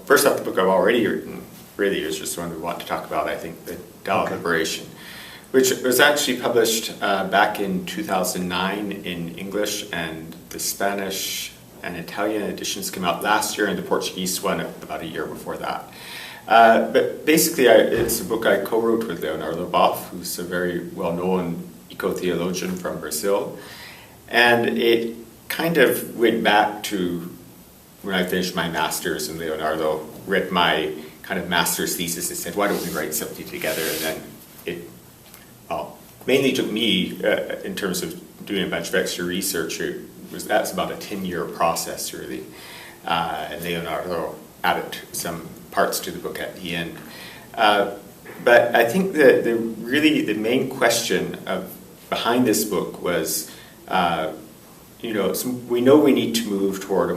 first off, the book I've already written really is just one we want to talk about, I think, the Tao of Liberation, which was actually published back in 2009 in English, and the Spanish and Italian editions came out last year, and the Portuguese one about a year before that. But basically, it's a book I co-wrote with Leonardo Boff, who's a very well-known eco-theologian from Brazil. And it kind of went back to when I finished my master's, and Leonardo read my kind of master's thesis and said, why don't we write something together? And then it mainly took me, in terms of doing a bunch of extra research, that's about a 10-year process, really. And Leonardo added some parts to the book at the end. But I think that the main question behind this book was, we know we need to move toward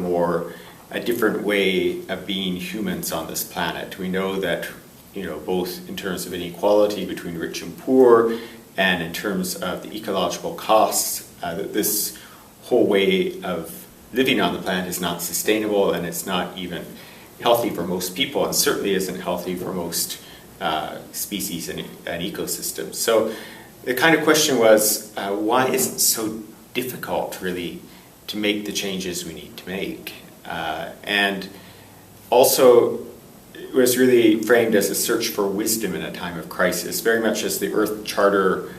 a different way of being humans on this planet. We know that, both in terms of inequality between rich and poor, and in terms of the ecological costs, that this whole way of living on the planet is not sustainable, and it's not even healthy for most people, and certainly isn't healthy for most species and ecosystems. So the kind of question was, why is it so difficult, really, to make the changes we need to make? And also, it was really framed as a search for wisdom in a time of crisis, very much as the Earth Charter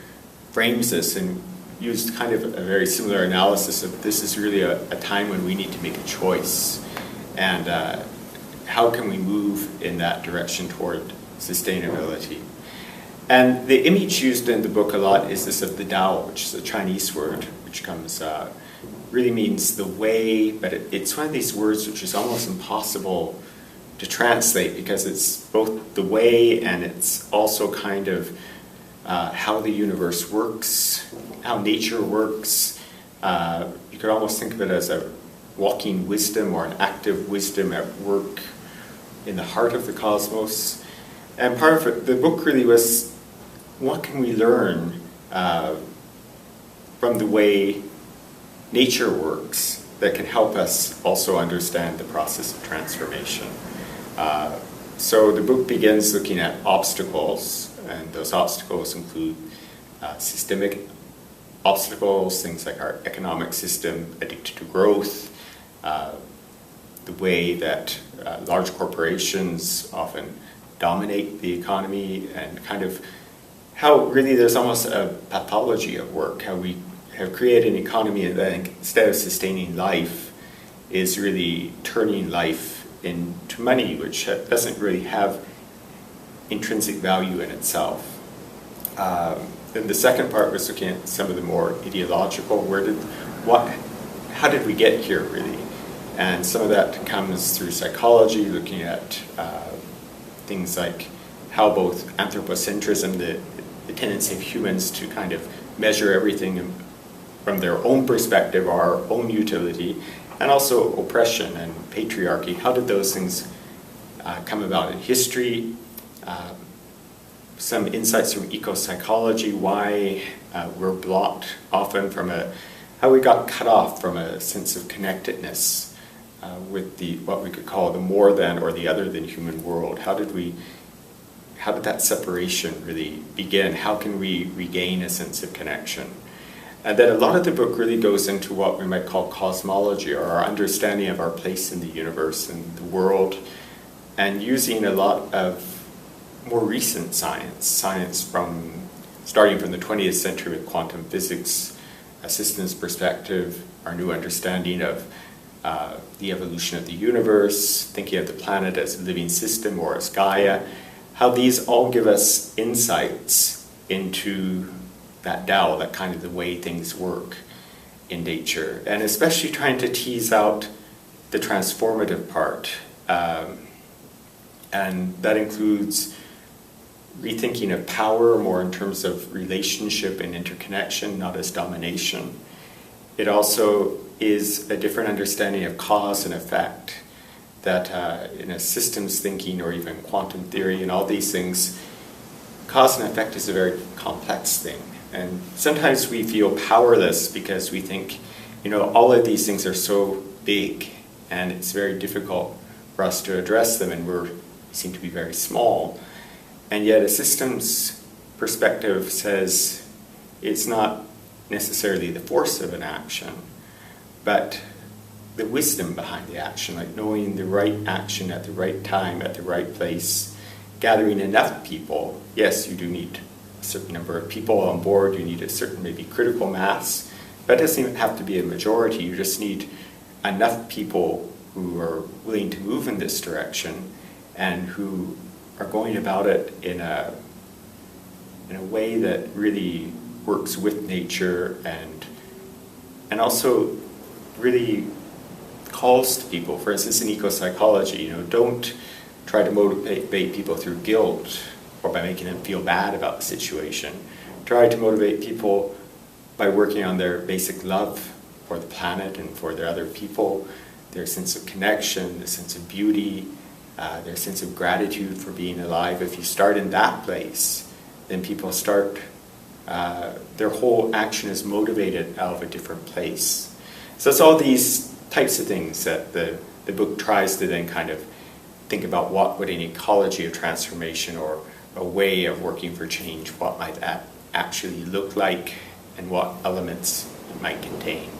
frames this, and used kind of a very similar analysis of this is really a time when we need to make a choice, and how can we move in that direction toward sustainability. And the image used in the book a lot is this of the Tao, which is a Chinese word, which really means the way, but it's one of these words which is almost impossible to translate, because it's both the way and it's also kind of how the universe works, how nature works. You could almost think of it as a walking wisdom or an active wisdom at work in the heart of the cosmos. And part of it, the book really was, what can we learn from the way nature works that can help us also understand the process of transformation. So the book begins looking at obstacles, and those obstacles include systemic obstacles, things like our economic system addicted to growth, the way that large corporations often dominate the economy, and kind of how really there's almost a pathology of work, how we have created an economy that instead of sustaining life is really turning life into money, which doesn't really have intrinsic value in itself. Then the second part was looking at some of the more ideological, how did we get here, really? And some of that comes through psychology, looking at things like how both anthropocentrism, the tendency of humans to kind of measure everything from their own perspective, our own utility, and also oppression and patriarchy. How did those things come about in history? Some insights from eco-psychology, why we're blocked often from how we got cut off from a sense of connectedness with what we could call the more than or the other than human world. How did that separation really begin? How can we regain a sense of connection? And then a lot of the book really goes into what we might call cosmology, or our understanding of our place in the universe and the world, and using a lot of more recent science starting from the 20th century with quantum physics, a systems perspective, our new understanding of the evolution of the universe, thinking of the planet as a living system or as Gaia, how these all give us insights into that Tao, that kind of the way things work in nature, and especially trying to tease out the transformative part. And that includes rethinking of power more in terms of relationship and interconnection, not as domination. It also is a different understanding of cause and effect, that in a systems thinking or even quantum theory and all these things, cause and effect is a very complex thing. And sometimes we feel powerless because we think, all of these things are so big and it's very difficult for us to address them, and we seem to be very small. And yet a systems perspective says it's not necessarily the force of an action, but the wisdom behind the action, like knowing the right action at the right time, at the right place, gathering enough people. Yes, you do need a certain number of people on board, you need a certain maybe critical mass, but it doesn't even have to be a majority, you just need enough people who are willing to move in this direction and who are going about it in a way that really works with nature and also really calls to people. For instance, in eco-psychology, don't try to motivate people through guilt or by making them feel bad about the situation. Try to motivate people by working on their basic love for the planet and for their other people, their sense of connection, the sense of beauty, their sense of gratitude for being alive. If you start in that place, then people start, their whole action is motivated out of a different place. So it's all these types of things that the book tries to then kind of think about what would an ecology of transformation or a way of working for change, what might that actually look like and what elements it might contain.